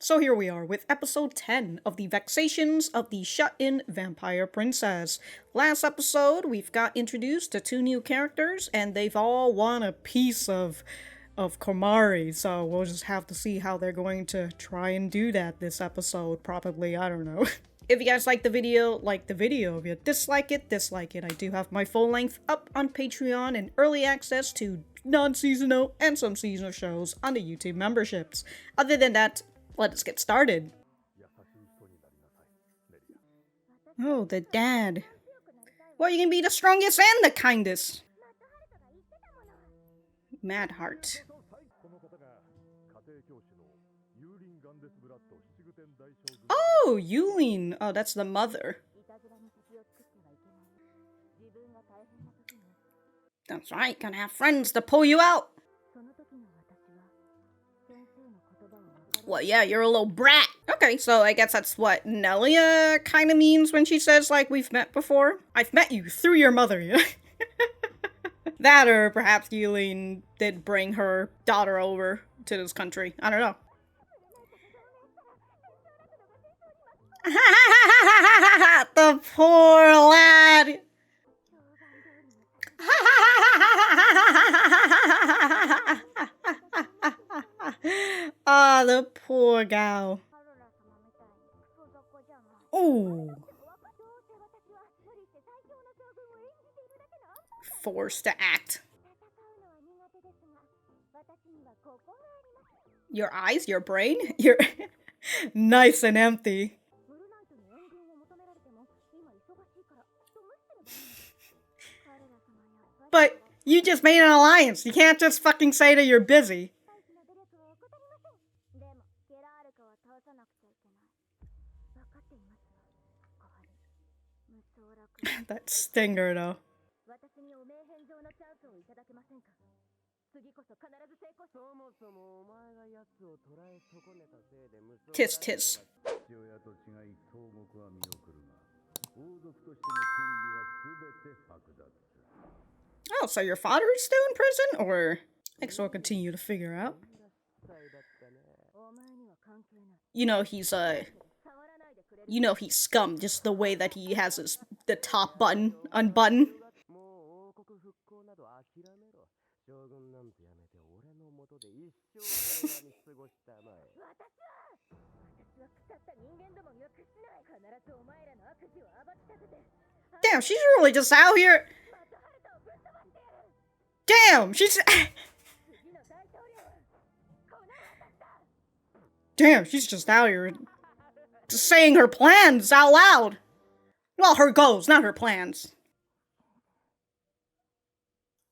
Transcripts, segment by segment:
So here we are with episode 10 of the Vexations of the Shut-In Vampire Princess. Last episode, we've got introduced to two new characters, and they've all won a piece of Komari, so we'll just have to see how they're going to try and do that this episode, probably, I don't know. If you guys like the video, like the video. If you dislike it, dislike it. I do have my full length up on Patreon and early access to non-seasonal and some seasonal shows on the YouTube memberships. Other than that, let us get started. Oh, the dad. Well, you can be the strongest and the kindest. Mad heart. Oh, Yulin. Oh, that's the mother. That's right, gonna have friends to pull you out. Well, yeah, you're a little brat. Okay, so I guess that's what Nelia kind of means when she says, like, we've met before. I've met you through your mother, you know? That, or perhaps Yulin did bring her daughter over to this country. I don't know. The poor lad. Ah, the poor gal. Ooh. Forced to act. Your eyes, your brain, you're nice and empty. But you just made an alliance. You can't just fucking say that you're busy. That stinger, though. Tis tis. Oh, so your father is still in prison? Or I guess we'll continue to figure out. You know he's scum, just the way that he has the top button unbuttoned. Damn, she's really just out here. Damn, she's... Damn, she's just out here just saying her plans out loud. Well, her goals, not her plans.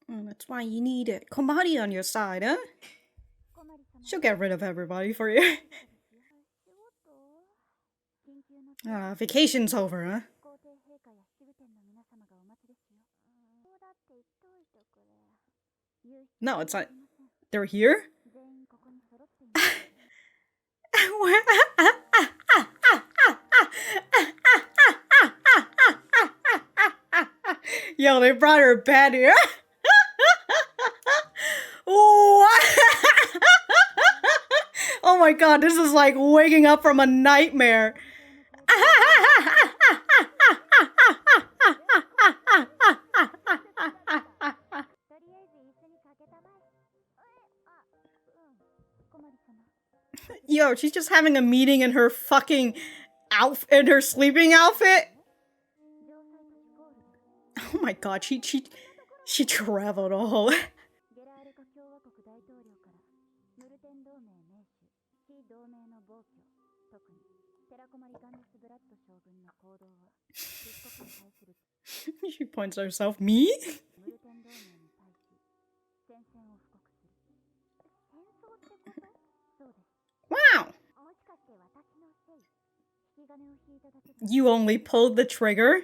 That's why you need a Komari on your side, huh? She'll get rid of everybody for you. Vacation's over, huh? No, it's not. They're here? Yo, they brought her bed here. Oh my god, this is like waking up from a nightmare. Yo, she's just having a meeting in her fucking in her sleeping outfit. Oh my god, she traveled all. She points at herself. Me? Wow. You only pulled the trigger?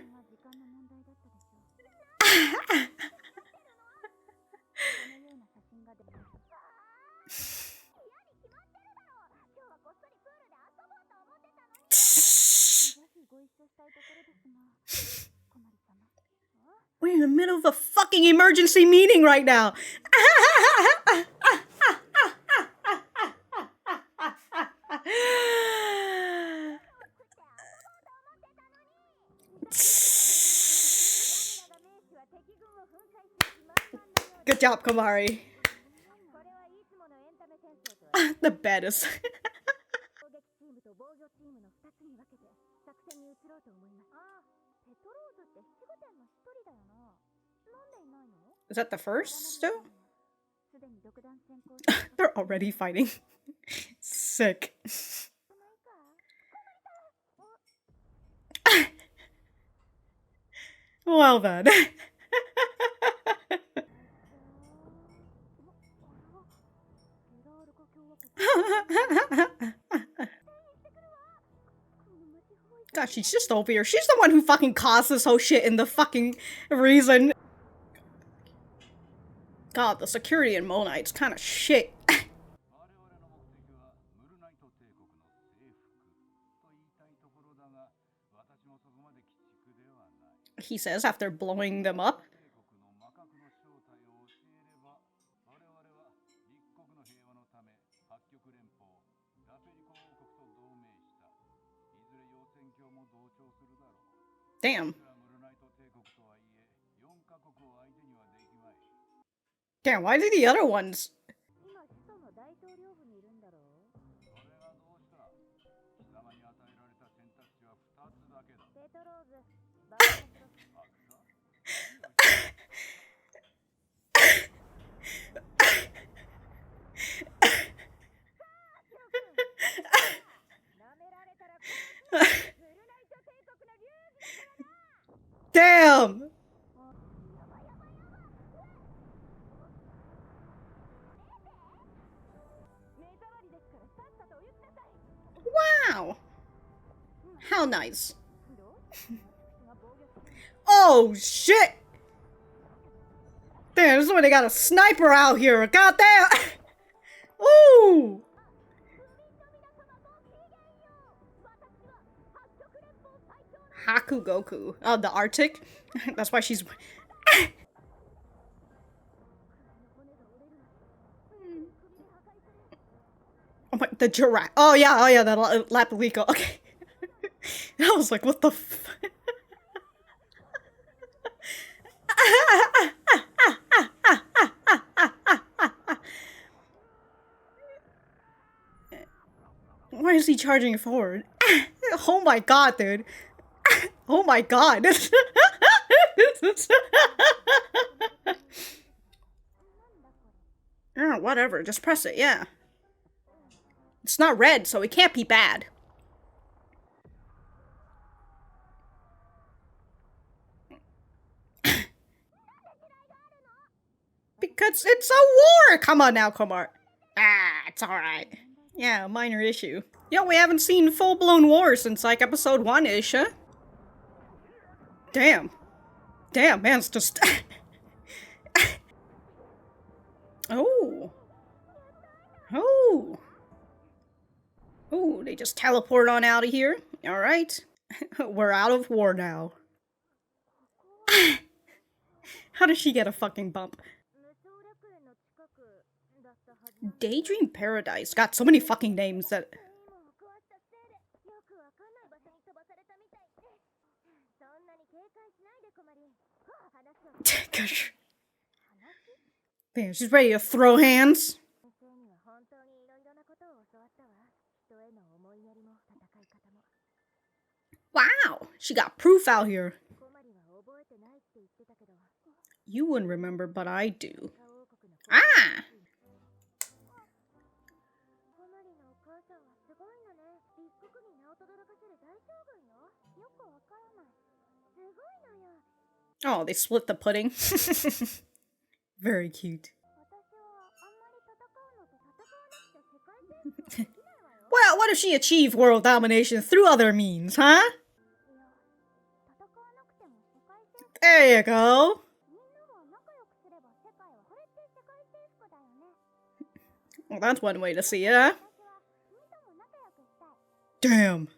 We're in the middle of a fucking emergency meeting right now. Good job, Komari. The bed is... Is that the first still? They're already fighting. Sick. Well then. God, she's just over here. She's the one who fucking caused this whole shit in the fucking reason. God, the security in Mulnite's kind of shit. He says after blowing them up. Damn. Damn, why did the other ones... Damn! Wow! How nice. Oh, shit! Damn, this is when they got a sniper out here. Goddamn! Ooh! Haku Goku. Oh, the Arctic? That's why she's... Oh my... The giraffe. Oh yeah, the Lapalico. Okay. I was like, what the f... Why is he charging forward? Oh my god, dude. Oh my god. Oh, whatever. Just press it, yeah. It's not red, so it can't be bad. Because it's a war! Come on now, Komari. Ah, it's alright. Yeah, minor issue. Yo, we haven't seen full-blown war since, like, episode 1-ish, huh? Damn. Damn, man's just... Oh. Oh. Oh, they just teleport on out of here. Alright. We're out of war now. How does she get a fucking bump? Daydream Paradise. Got so many fucking names that... Gosh. Damn, she's ready to throw hands. Wow, she got proof out here. You wouldn't remember, but I do. Ah! Oh, they split the pudding. Very cute. Well, what if she achieved world domination through other means, huh? There you go. Well, that's one way to see it, huh? Damn.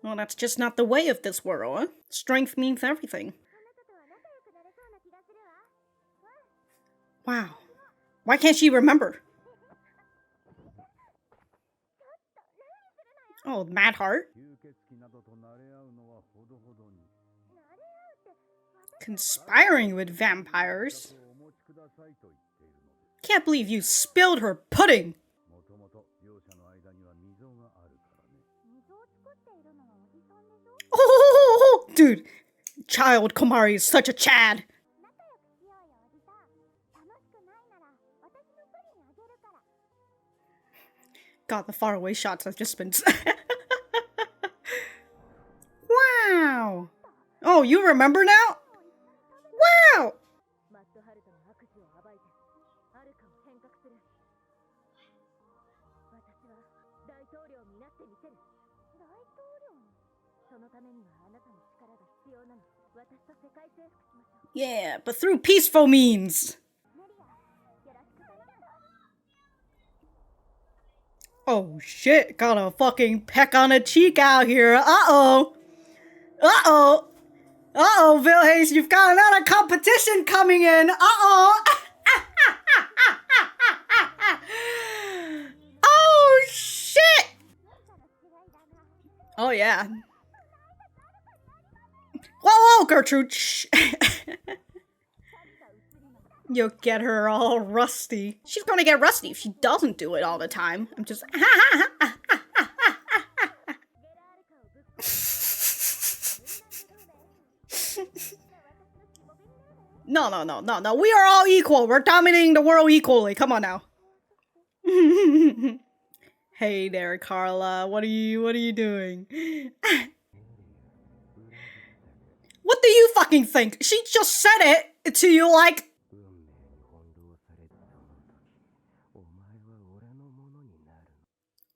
Well, that's just not the way of this world, huh? Strength means everything. Wow. Why can't she remember? Oh, Mad Heart. Conspiring with vampires? Can't believe you spilled her pudding! Oh, dude! Child Komari is such a Chad! God, the faraway shots have just been... Wow! Oh, you remember now? Wow! Yeah, but through peaceful means! Oh shit, got a fucking peck on a cheek out here. Uh-oh! Uh-oh! Uh-oh, Villhaze, you've got another competition coming in! Uh-oh! Oh shit! Oh yeah. Whoa, Gertrude! Shh. You'll get her all rusty. She's gonna get rusty if she doesn't do it all the time. I'm just... No. We are all equal. We're dominating the world equally. Come on now. Hey there, Karla. What are you doing? What do you fucking think? She just said it to you like...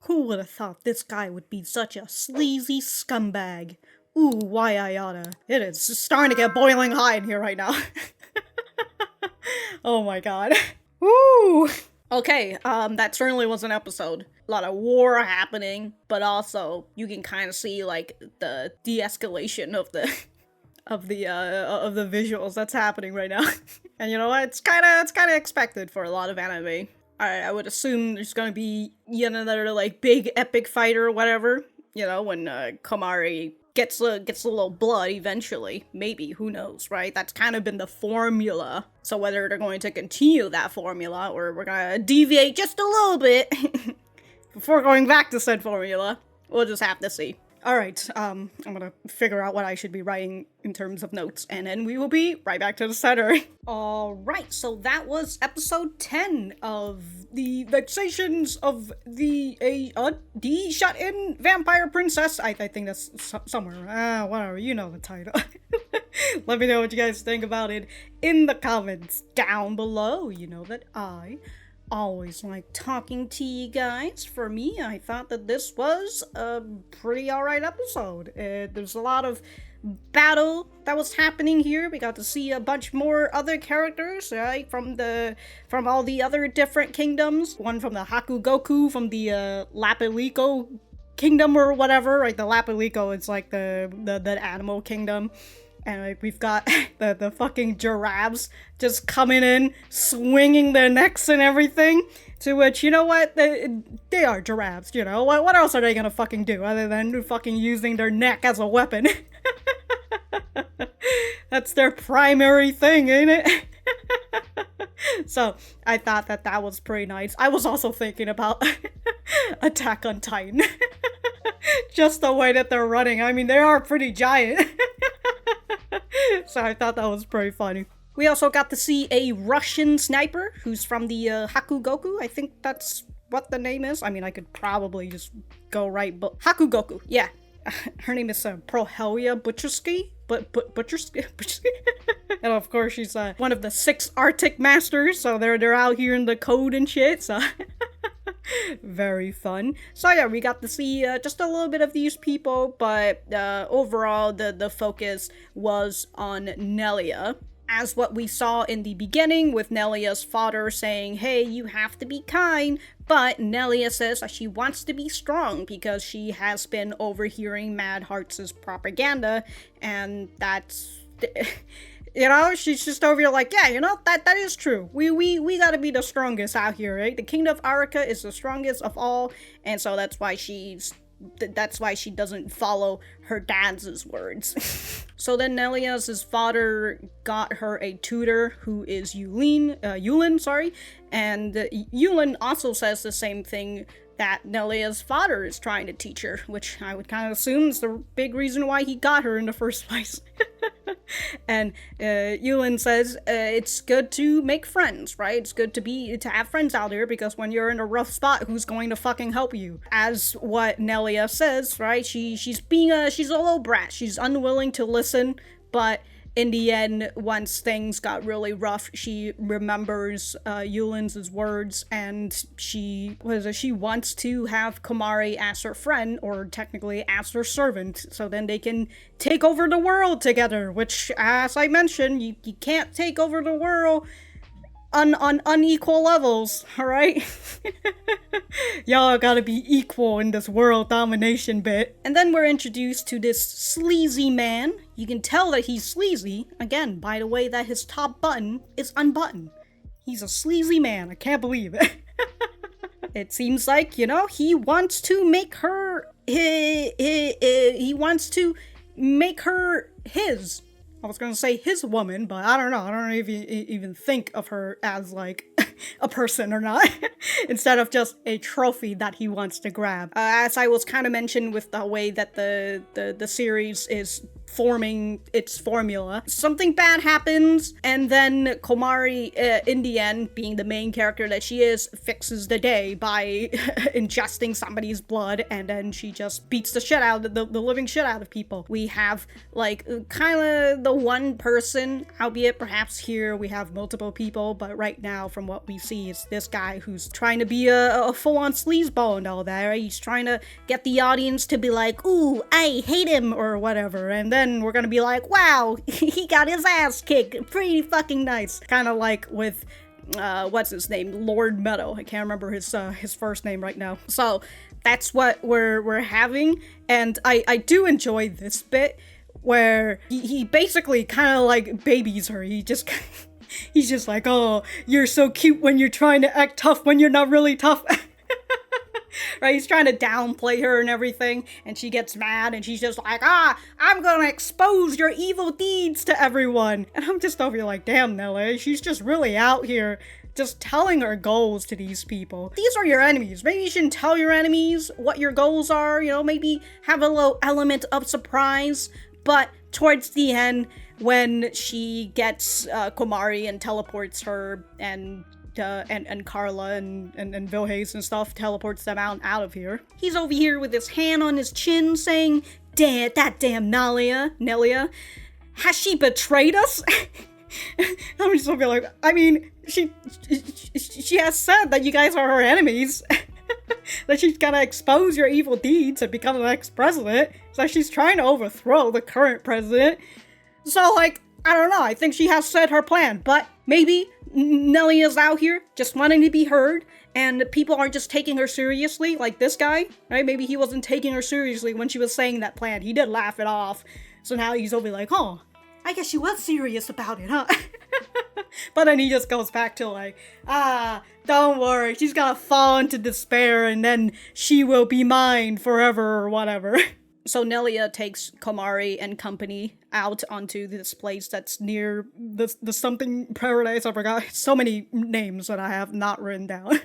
Who would have thought this guy would be such a sleazy scumbag? Ooh, why I oughta. It is starting to get boiling hot in here right now. Oh my god. Woo! Okay, that certainly was an episode. A lot of war happening, but also you can kind of see like the de-escalation of the of the visuals that's happening right now. And you know what? It's kind of expected for a lot of anime. I would assume there's gonna be yet another like big epic fight or whatever. You know, when Komari gets a little blood eventually. Maybe, who knows, right? That's kind of been the formula. So whether they're going to continue that formula or we're gonna deviate just a little bit before going back to said formula, we'll just have to see. Alright, I'm gonna figure out what I should be writing in terms of notes, and then we will be right back to the center. Alright, so that was episode 10 of the Vexations of the shut-in vampire princess. I think that's somewhere. Whatever, you know the title. Let me know what you guys think about it in the comments down below. You know that I always like talking to you guys. For me, I thought that this was a pretty alright episode. There's a lot of battle that was happening here. We got to see a bunch more other characters, right? From all the other different kingdoms. One from the Hakugoku, from the Lapiliko kingdom or whatever, right? The Lapiliko is like the animal kingdom. And like, we've got the fucking giraffes just coming in, swinging their necks and everything. To which, you know what? They are giraffes, you know? What else are they gonna fucking do other than fucking using their neck as a weapon? That's their primary thing, ain't it? So, I thought that was pretty nice. I was also thinking about Attack on Titan. Just the way that they're running. I mean, they are pretty giant. So I thought that was pretty funny. We also got to see a Russian sniper who's from the Hakugoku. I think that's what the name is. I mean, I could probably just go right, but Hakugoku, yeah. Her name is Prohelia Butchersky. Butchersky. And of course, she's one of the 6 Arctic masters, so they're out here in the code and shit, so... Very fun. So yeah, we got to see just a little bit of these people, but overall the focus was on Nelia. As what we saw in the beginning with Nelia's father saying, hey, you have to be kind, but Nelia says that she wants to be strong because she has been overhearing Mad Hearts' propaganda, and that's... You know, she's just over here like, yeah, you know, that is true. We gotta be the strongest out here, right? The King of Aruka is the strongest of all, and so that's why she's that's why she doesn't follow her dad's words. So then Nelia's father got her a tutor who is Yulin, sorry, and Yulin also says the same thing that Nelia's father is trying to teach her, which I would kind of assume is the big reason why he got her in the first place. And Yulin says it's good to make friends, right? It's good to have friends out here, because when you're in a rough spot, who's going to fucking help you? As what Nelia says, right? She's a little brat. She's unwilling to listen, but in the end, once things got really rough, she remembers Yulin's words, and she wants to have Komari as her friend, or technically as her servant, so then they can take over the world together, which, as I mentioned, you can't take over the world on unequal levels, alright? Y'all gotta be equal in this world domination bit. And then we're introduced to this sleazy man. You can tell that he's sleazy, again, by the way that his top button is unbuttoned. He's a sleazy man, I can't believe it. It seems like, he wants to make her his. I was gonna say his woman, but I don't know. I don't even think of her as, like, a person or not. Instead of just a trophy that he wants to grab. As I was kind of mentioned with the way that the series is forming its formula, something bad happens, and then Komari, in the end, being the main character that she is, fixes the day by ingesting somebody's blood, and then she just beats the shit out of the living shit out of people. We have, like, kind of the one person, albeit perhaps here we have multiple people, but right now, from what we see, is this guy who's trying to be a full-on sleazeball and all that, right? He's trying to get the audience to be like, ooh, I hate him, or whatever, and then we're gonna be like, wow, he got his ass kicked, pretty fucking nice. Kind of like with, what's his name, Lord Meadow. I can't remember his first name right now. So that's what we're having, and I do enjoy this bit where he basically kind of like babies her. He's just like, oh, you're so cute when you're trying to act tough when you're not really tough. Right, he's trying to downplay her and everything, and she gets mad, and she's just like, I'm gonna expose your evil deeds to everyone. And I'm just over here like, damn, Nelia, she's just really out here just telling her goals to these people. These are your enemies. Maybe you shouldn't tell your enemies what your goals are, maybe have a little element of surprise. But towards the end, when she gets Komari and teleports her, and Karla and Villhaze and stuff, teleports them out of here, he's over here with his hand on his chin saying, damn, that damn Nelia, has she betrayed us? I'm just over like, I mean, she has said that you guys are her enemies. That she's gonna expose your evil deeds and become the next president. So she's trying to overthrow the current president. So, like, I don't know, I think she has said her plan, but maybe Nelia's out here just wanting to be heard, and people aren't just taking her seriously, like this guy, right? Maybe he wasn't taking her seriously when she was saying that plan. He did laugh it off. So now he's over like, oh, I guess she was serious about it, huh? But then he just goes back to like, don't worry, she's gonna fall into despair and then she will be mine forever or whatever. So Nelia takes Komari and company out onto this place that's near the something paradise. I forgot so many names that I have not written down.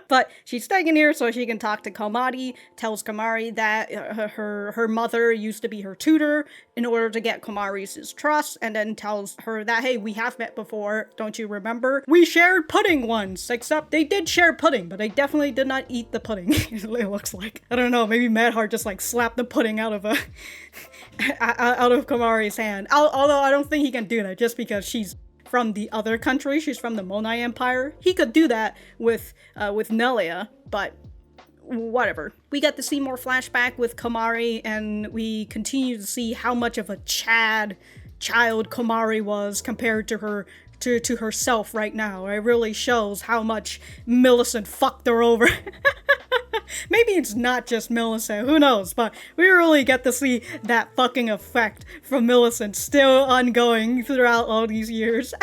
But she's taken here so she can talk to Komari, tells Komari that her mother used to be her tutor in order to get Komari's trust, and then tells her that, hey, we have met before, don't you remember? We shared pudding once, except they did share pudding, but they definitely did not eat the pudding, it looks like. I don't know, maybe Madheart just like slapped the pudding out of out of Komari's hand. Although I don't think he can do that just because she's from the other country. She's from the Monmon Empire. He could do that with Nelia, but whatever. We got to see more flashback with Komari, and we continue to see how much of a child Komari was compared to her to herself right now. It really shows how much Millicent fucked her over. Maybe it's not just Millicent, who knows, but we really get to see that fucking effect from Millicent still ongoing throughout all these years.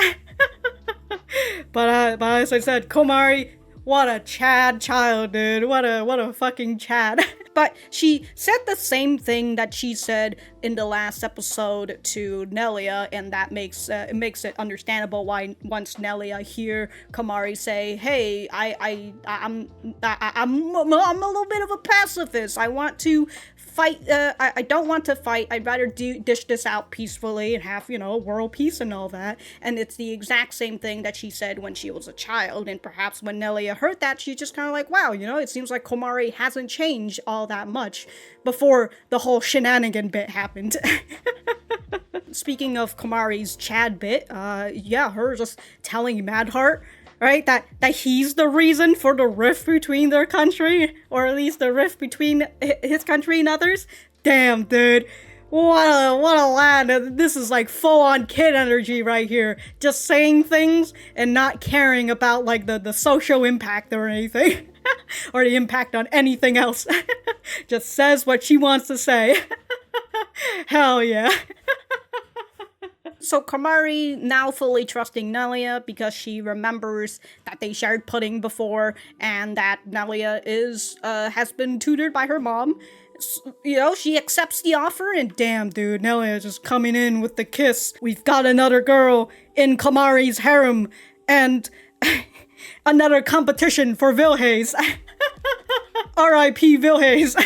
But as I said, Komari, what a child, dude. What a fucking Chad. But she said the same thing that she said in the last episode to Nelia, and that makes it understandable why once Nelia hear Komari say, "Hey, I'm a little bit of a pacifist. I want to fight. I don't want to fight. I'd rather dish this out peacefully and have, world peace and all that." And it's the exact same thing that she said when she was a child. And perhaps when Nelia heard that, she's just kind of like, wow, it seems like Komari hasn't changed all that much before the whole shenanigan bit happened. Speaking of Komari's Chad bit, her just telling Madheart, right, that he's the reason for the rift between their country, or at least the rift between his country and others. Damn, dude. What a lad. This is like full-on kid energy right here. Just saying things and not caring about like the social impact or anything. Or the impact on anything else. Just says what she wants to say. Hell yeah. So Komari now fully trusting Nelia because she remembers that they shared pudding before and that Nelia has been tutored by her mom. She accepts the offer and damn, dude, Nelia just coming in with the kiss. We've got another girl in Komari's harem and another competition for Villhaze. R.I.P. Villhaze.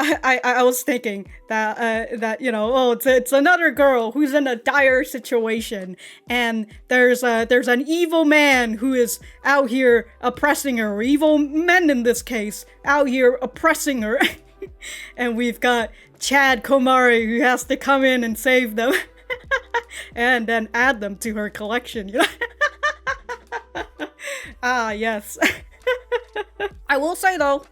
I was thinking that it's another girl who's in a dire situation, and there's an evil man who is out here oppressing her, or evil men in this case, out here oppressing her, and we've got Chad Komari who has to come in and save them, and then add them to her collection. Ah, yes. I will say though,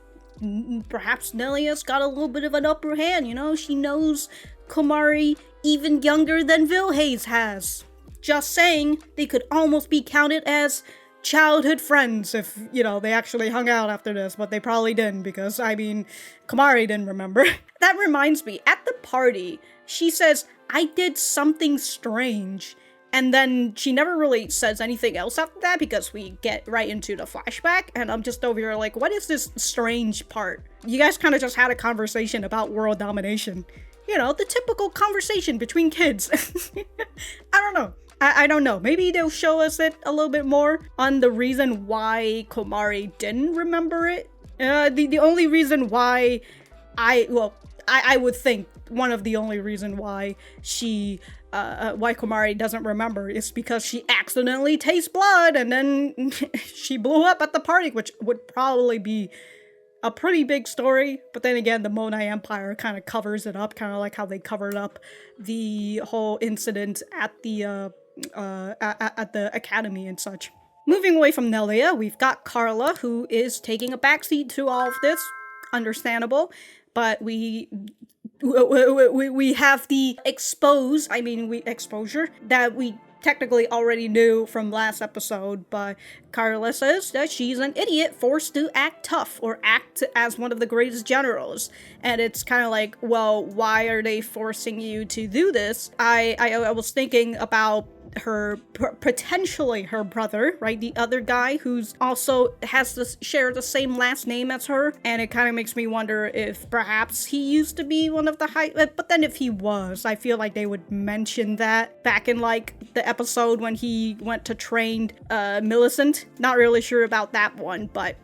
perhaps Nelia's got a little bit of an upper hand, she knows Komari even younger than Villhaze has. Just saying, they could almost be counted as childhood friends if, they actually hung out after this, but they probably didn't because, Komari didn't remember. That reminds me, at the party, she says, "I did something strange." And then she never really says anything else after that because we get right into the flashback. And I'm just over here like, what is this strange part? You guys kind of just had a conversation about world domination. The typical conversation between kids. I don't know. I don't know. Maybe they'll show us it a little bit more on the reason why Komari didn't remember it. The only reason why I would think one of the only reason why why Komari doesn't remember is because she accidentally tastes blood and then she blew up at the party, which would probably be a pretty big story. But then again, the Monmon Empire kind of covers it up, kind of like how they covered up the whole incident at the academy and such. Moving away from Nelia, we've got Karla, who is taking a backseat to all of this. Understandable, but we have the exposure that we technically already knew from last episode, but Karla says that she's an idiot forced to act tough or act as one of the greatest generals. And it's kind of like, well, why are they forcing you to do this? I was thinking about potentially her brother, right? The other guy who's also has to share the same last name as her. And it kind of makes me wonder if perhaps he used to be one of the but then if he was, I feel like they would mention that back in like the episode when he went to train Millicent. Not really sure about that one, but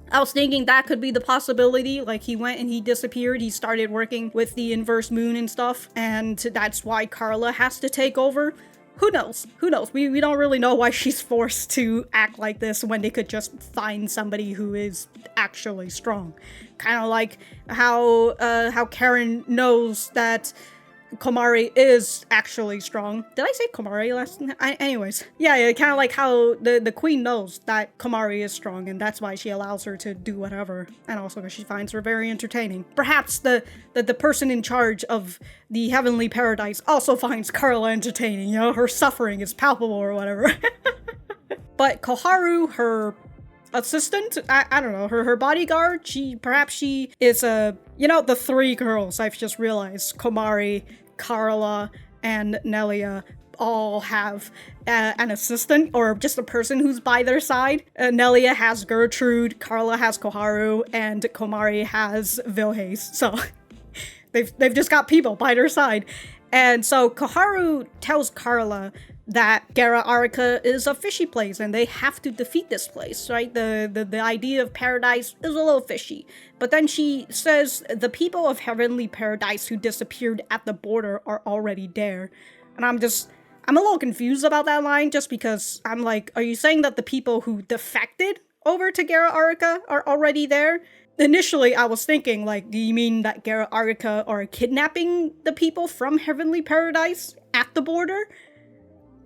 I was thinking that could be the possibility. Like he went and he disappeared. He started working with the inverse moon and stuff. And that's why Karla has to take over. Who knows? We don't really know why she's forced to act like this when they could just find somebody who is actually strong. Kind of like how Karen knows that Komari is actually strong. Did I say Komari last time? Anyways. Yeah, kind of like how the queen knows that Komari is strong, and that's why she allows her to do whatever. And also because she finds her very entertaining. Perhaps the person in charge of the heavenly paradise also finds Karla entertaining, her suffering is palpable or whatever. But Koharu, her assistant, I don't know, her bodyguard, she is the three girls I've just realized, Komari, Karla, and Nelia, all have an assistant or just a person who's by their side. Nelia has Gertrude, Karla has Koharu, and Komari has Villhaze. So they've just got people by their side. And so Koharu tells Karla that Gerra-Aruka is a fishy place and they have to defeat this place, right? The idea of paradise is a little fishy. But then she says the people of Heavenly Paradise who disappeared at the border are already there. And I'm a little confused about that line just because I'm like, are you saying that the people who defected over to Gerra-Aruka are already there? Initially, I was thinking, like, do you mean that Gerra-Aruka are kidnapping the people from Heavenly Paradise at the border?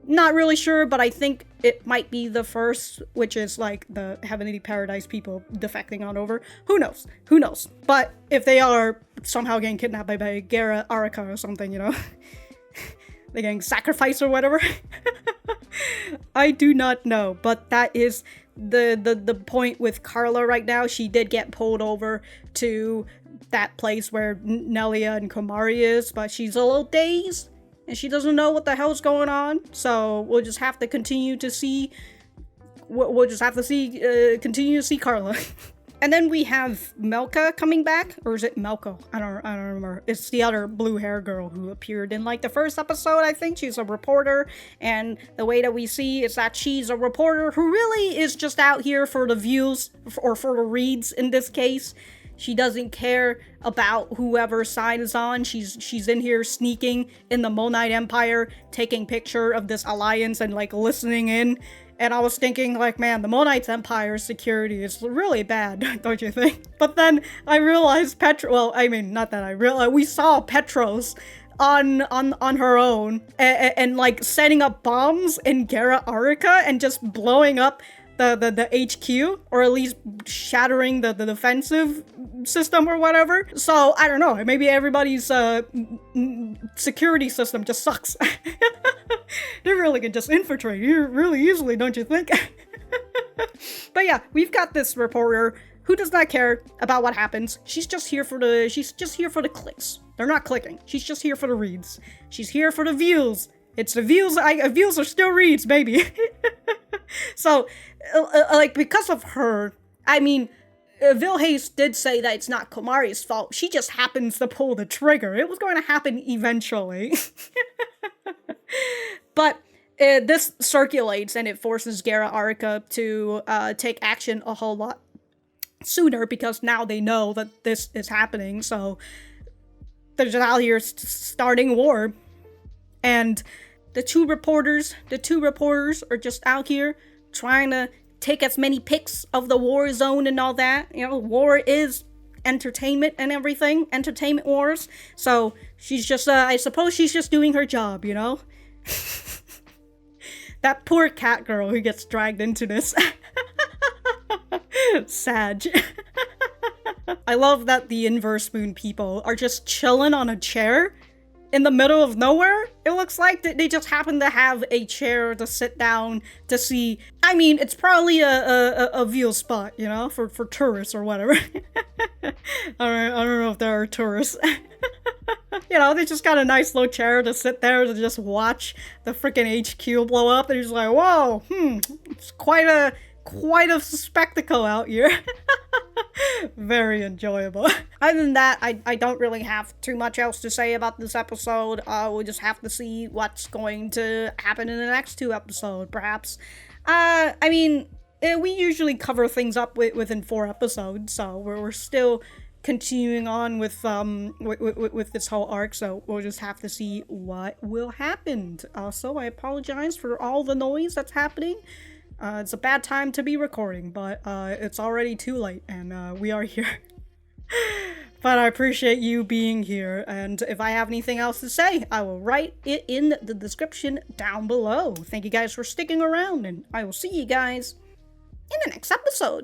Not really sure, but I think it might be the first, which is, like, the Heavenly Paradise people defecting on over. Who knows? Who knows? But if they are somehow getting kidnapped by Gerra-Aruka or something, you know? They're getting sacrificed or whatever? I do not know, but that is the point with Karla right now. She did get pulled over to that place where Nelia and Komari is, but she's a little dazed and she doesn't know what the hell's going on. So we'll just have to continue to see. Continue to see Karla. And then we have Melka coming back, or is it Melka? I don't remember. It's the other blue hair girl who appeared in like the first episode, I think. She's a reporter, and the way that we see is that she's a reporter who really is just out here for the views, or for the reads in this case. She doesn't care about whoever side is on. She's in here sneaking in the Mulnite Empire, taking picture of this alliance and like listening in. And I was thinking, like, man, the Mulnite Empire's security is really bad, don't you think? But then I realized we saw Petros on her own and like setting up bombs in Gerra-Aruka and just blowing up the HQ, or at least shattering the defensive system or whatever. So I don't know, maybe everybody's security system just sucks. They really can just infiltrate you really easily, don't you think? But yeah, we've got this reporter who does not care about what happens. She's just here for the clicks. They're not clicking. She's just here for the reads. She's here for the views. It's the views. Views are still reads, baby. So, like, because of her, I mean, Villhaze did say that it's not Komari's fault. She just happens to pull the trigger. It was going to happen eventually. But this circulates and it forces Gerra-Aruka to take action a whole lot sooner because now they know that this is happening. So they're just out here starting war. And the two reporters are just out here trying to take as many pics of the war zone and all that. You know, war is entertainment and everything. Entertainment wars. So she's just, I suppose she's just doing her job, you know? That poor cat girl who gets dragged into this. Sag. I love that the Inverse Moon people are just chilling on a chair in the middle of nowhere. It looks like they just happen to have a chair to sit down to see. I mean, it's probably a view spot, you know, for tourists or whatever. I don't know if there are tourists. You know, they just got a nice little chair to sit there to just watch the freaking HQ blow up. They're just like, whoa, it's quite a spectacle out here. Very enjoyable. Other than that, I don't really have too much else to say about this episode. We'll just have to see what's going to happen in the next two episodes, perhaps. I mean, we usually cover things up within 4 episodes, so we're still continuing on with this whole arc, so we'll just have to see what will happen. Also, I apologize for all the noise that's happening. It's a bad time to be recording, but it's already too late, and we are here. But I appreciate you being here, and if I have anything else to say, I will write it in the description down below. Thank you guys for sticking around, and I will see you guys in the next episode.